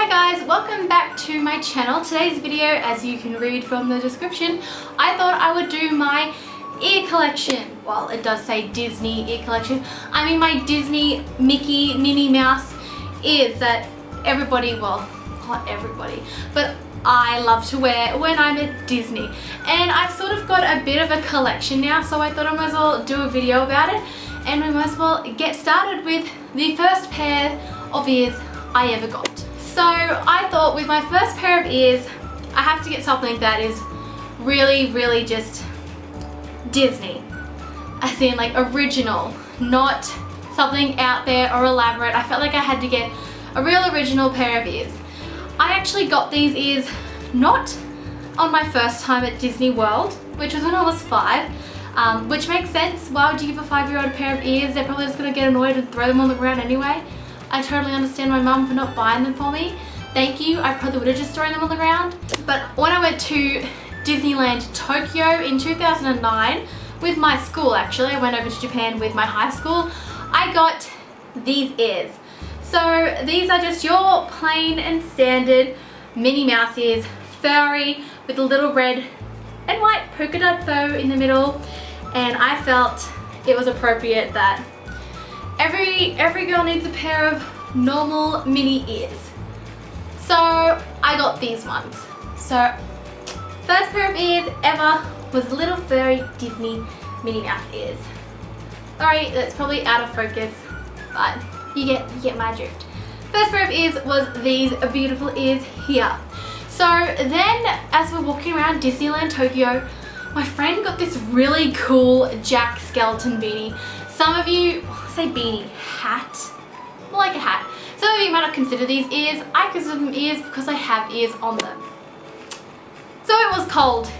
Hi guys, welcome back to my channel. Today's video, as you can read from the description, I thought I would do my ear collection. Well, it does say Disney ear collection. I mean my Disney Mickey Minnie Mouse ears that everybody, well, not everybody, but I love to wear when I'm at Disney. And I've sort of got a bit of a collection now, so I thought I might as well do a video about it. And we might as well get started with the first pair of ears I ever got. So I thought with my first pair of ears, I have to get something that is really just Disney. As in like original, not something out there or elaborate. I felt like I had to get a real original pair of ears. I actually got these ears not on my first time at Disney World, which was when I was 5. Which makes sense. Why would you give a 5-year-old a pair of ears? They're probably just going to get annoyed and throw them on the ground anyway. I totally understand my mum for not buying them for me. Thank you. I probably would have just thrown them on the ground. But when I went to Disneyland Tokyo in 2009 with my school, actually, I went over to Japan with my high school, I got these ears. So these are just your plain and standard Minnie Mouse ears, furry with a little red and white polka dot bow in the middle. And I felt it was appropriate that every girl needs a pair of normal mini ears. So I got these ones. So first pair of ears ever was little furry Disney Minnie Mouse ears. Sorry, that's probably out of focus, but you get my drift. First pair of ears was these beautiful ears here. So then as we're walking around Disneyland Tokyo, my friend got this really cool Jack Skeleton beanie. Some of you say beanie, hat, more like a hat. Some of you might not consider these ears. I consider them ears because I have ears on them. So it was cold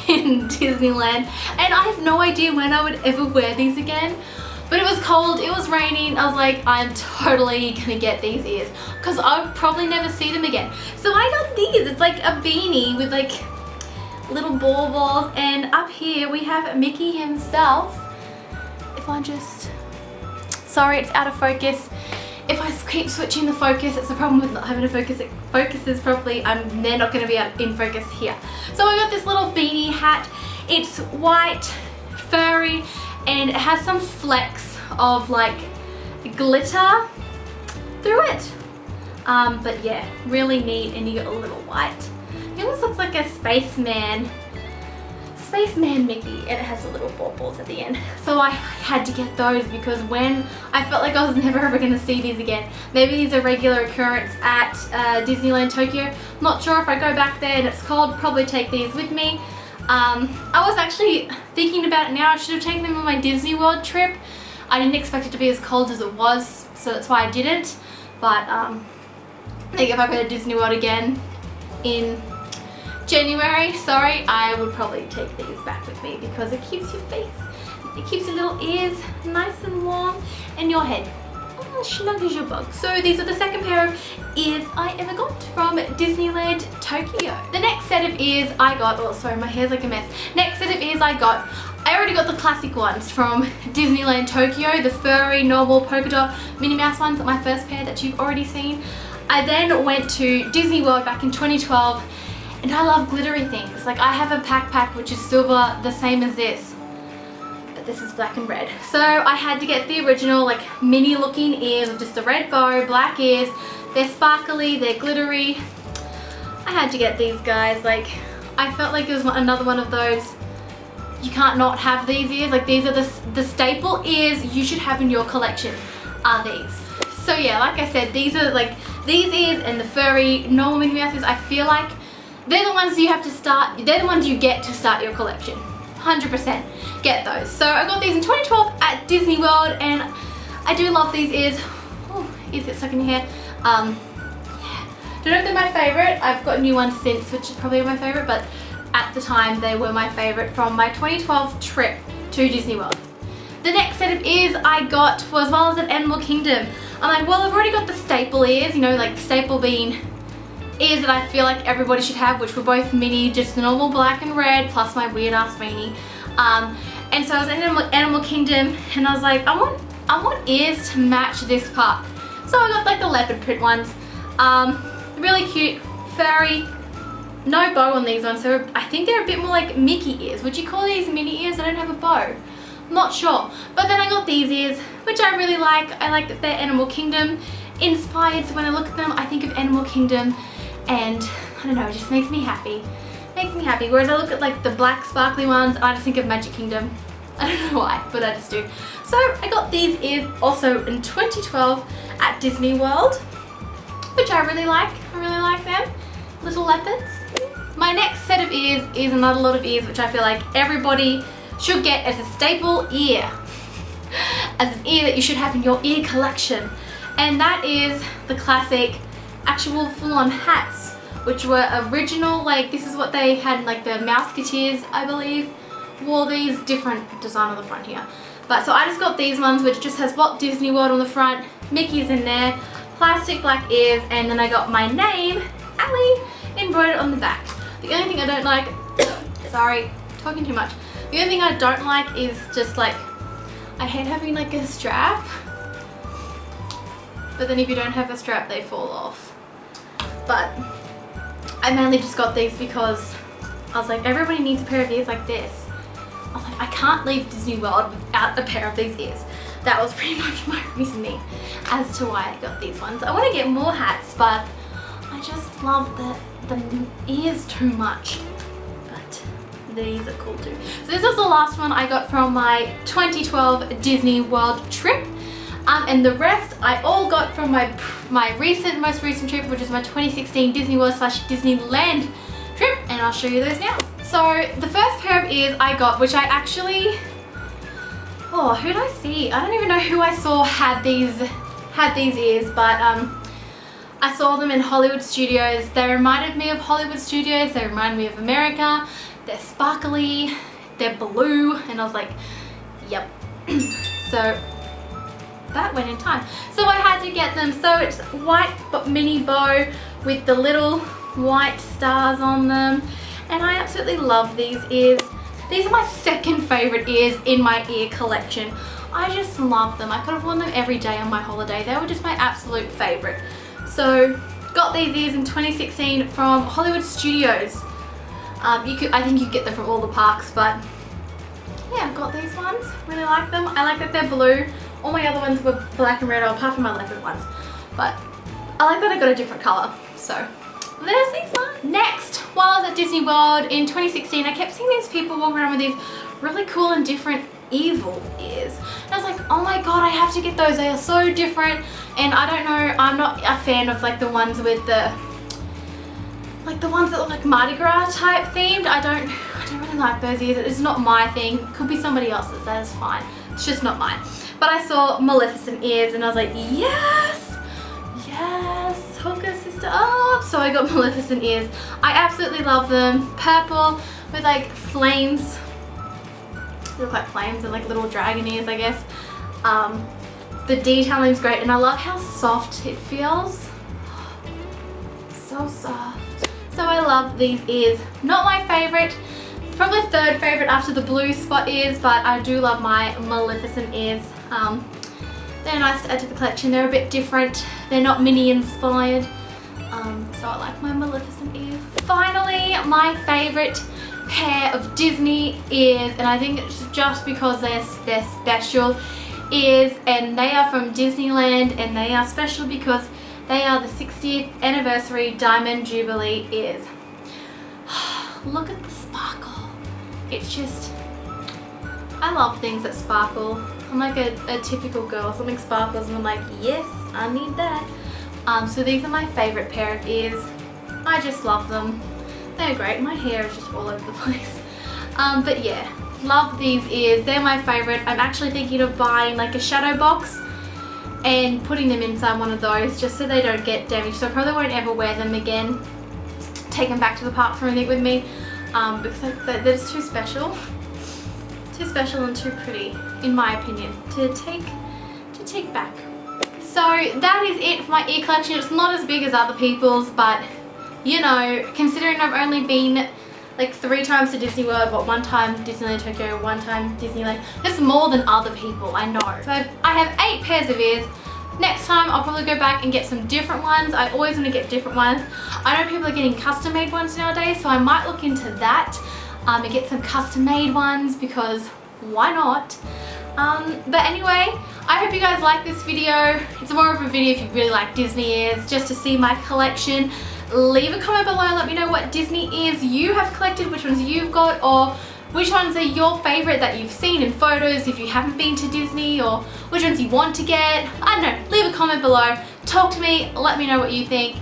in Disneyland and I have no idea when I would ever wear these again. But it was cold, it was raining. I was like, I'm totally gonna get these ears because I'll probably never see them again. So I got these. It's like a beanie with like little balls, and up here we have Mickey himself. If I just, sorry, it's out of focus. If I keep switching the focus, it's the problem with not having a focus. It focuses properly. They're not going to be in focus here. So I got this little beanie hat. It's white, furry, and it has some flecks of like glitter through it. But yeah, really neat. And you got a little white. It almost looks like a spaceman Mickey, and it has the little baubles at the end. So I had to get those because when I felt like I was never ever going to see these again. Maybe these are regular occurrence at Disneyland Tokyo. Not sure if I go back there and it's cold, probably take these with me. I was actually thinking about it now. I should have taken them on my Disney World trip. I didn't expect it to be as cold as it was, so that's why I didn't. But I think if I go to Disney World again in January, sorry, I would probably take these back with me because it keeps your face, it keeps your little ears nice and warm and your head snug as your bug. So these are the second pair of ears I ever got from Disneyland Tokyo. The next set of ears I got, oh sorry, my hair's like a mess. Next set of ears I already got the classic ones from Disneyland Tokyo, the furry, normal, polka dot, Minnie Mouse ones, my first pair that you've already seen. I then went to Disney World back in 2012 and I love glittery things. Like I have a backpack which is silver, the same as this. But this is black and red. So I had to get the original like mini looking ears with just a red bow, black ears. They're sparkly, they're glittery. I had to get these guys. Like I felt like it was another one of those, you can't not have these ears. Like these are the staple ears you should have in your collection are these. So yeah, like I said, these are like, these ears and the furry normal Minnie Mouse ears, I feel like they're the ones you have to start, they're the ones you get to start your collection. 100% get those. So I got these in 2012 at Disney World and I do love these ears. Oh, ears get stuck in your hair. Yeah. Don't know if they're my favorite. I've got new ones since, which is probably my favorite, but at the time they were my favorite from my 2012 trip to Disney World. The next set of ears I got was while I was at Animal Kingdom. I'm like, well, I've already got the staple ears, you know, like staple being ears that I feel like everybody should have, which were both mini, just the normal black and red, plus my weird ass beanie. And so I was in Animal Kingdom and I was like, I want ears to match this park. So I got like the leopard print ones. really cute, furry, no bow on these ones, so I think they're a bit more like Mickey ears. Would you call these mini ears? I don't have a bow. I'm not sure. But then I got these ears, which I really like. I like that they're Animal Kingdom inspired, so when I look at them, I think of Animal Kingdom, and I don't know, it just makes me happy. Makes me happy. Whereas I look at like the black sparkly ones, I just think of Magic Kingdom. I don't know why, but I just do. So I got these ears also in 2012 at Disney World, which I really like. I really like them. Little leopards. My next set of ears is another lot of ears, which I feel like everybody should get as a staple ear. As an ear that you should have in your ear collection. And that is the classic actual full-on hats, which were original, like this is what they had, like the Mouseketeers, I believe, wore these, different design on the front here. But so I just got these ones, which just has Walt Disney World on the front, Mickey's in there, plastic black ears, and then I got my name, Ali, embroidered on the back. The only thing I don't like, sorry, talking too much. The only thing I don't like is just like, I hate having like a strap, but then if you don't have a strap, they fall off. But I mainly just got these because I was like, everybody needs a pair of ears like this. I was like, I can't leave Disney World without a pair of these ears. That was pretty much my reasoning as to why I got these ones. I want to get more hats, but I just love the ears too much. But these are cool too. So this was the last one I got from my 2012 Disney World trip. And the rest I all got from my most recent trip, which is my 2016 Disney World / Disneyland trip, and I'll show you those now. So the first pair of ears I got, which I actually, oh, who did I see? I don't even know who I saw had these ears, but I saw them in Hollywood Studios. They reminded me of Hollywood Studios. They remind me of America. They're sparkly, they're blue, and I was like, yep. So that went in time. So I had to get them. So it's white but mini bow with the little white stars on them, and I absolutely love these ears. These are my second favorite ears in my ear collection. I just love them. I could have worn them every day on my holiday. They were just my absolute favorite. So got these ears in 2016 from Hollywood Studios. I think you get them from all the parks, but yeah, I got these ones. Really like them. I like that they're blue. All my other ones were black and red, apart from my leopard ones. But I like that I got a different color. So there's these ones. Next, while I was at Disney World in 2016, I kept seeing these people walk around with these really cool and different evil ears. And I was like, oh my god, I have to get those. They are so different. And I don't know, I'm not a fan of like the ones with the, like the ones that look like Mardi Gras type themed. I don't really like those ears. It's not my thing. Could be somebody else's, that is fine. It's just not mine. But I saw Maleficent ears and I was like, yes, yes, hook a sister up. So I got Maleficent ears. I absolutely love them. Purple with like flames. They look like flames and like little dragon ears, I guess. The detailing's great, and I love how soft it feels. So soft. So I love these ears. Not my favorite. Probably third favorite after the blue spot ears, but I do love my Maleficent ears. They're nice to add to the collection. They're a bit different. They're not Minnie inspired. So I like my Maleficent ears. Finally, my favorite pair of Disney ears, and I think it's just because they're special ears, and they are from Disneyland, and they are special because they are the 60th anniversary Diamond Jubilee ears. Look at the sparkle. It's just, I love things that sparkle. I'm like a typical girl. Something sparkles and I'm like, yes, I need that. So these are my favorite pair of ears. I just love them. They're great. My hair is just all over the place. But yeah, love these ears. They're my favorite. I'm actually thinking of buying like a shadow box and putting them inside one of those just so they don't get damaged. So I probably won't ever wear them again. Take them back to the parks or anything with me. Because they're just too special. Too special and too pretty, in my opinion, to take back. So that is it for my ear collection. It's not as big as other people's, but you know, considering I've only been like 3 times to Disney World, but 1 time Disneyland Tokyo, 1 time Disneyland, that's more than other people, I know. So I have 8 pairs of ears, next time I'll probably go back and get some different ones. I always want to get different ones. I know people are getting custom made ones nowadays, so I might look into that and get some custom made ones, because why not? But anyway, I hope you guys like this video. It's more of a video if you really like Disney ears, just to see my collection. Leave a comment below and let me know what Disney ears you have collected, which ones you've got, or which ones are your favorite that you've seen in photos if you haven't been to Disney, or which ones you want to get. I don't know, leave a comment below, talk to me, let me know what you think,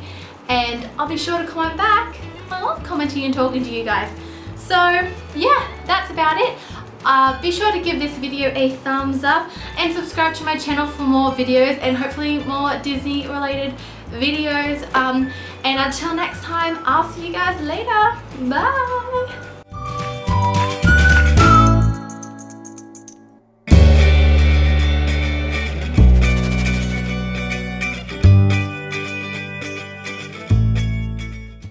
and I'll be sure to comment back. I love commenting and talking to you guys. So yeah, that's about it. Be sure to give this video a thumbs up and subscribe to my channel for more videos and hopefully more Disney related videos. And until next time, I'll see you guys later. Bye!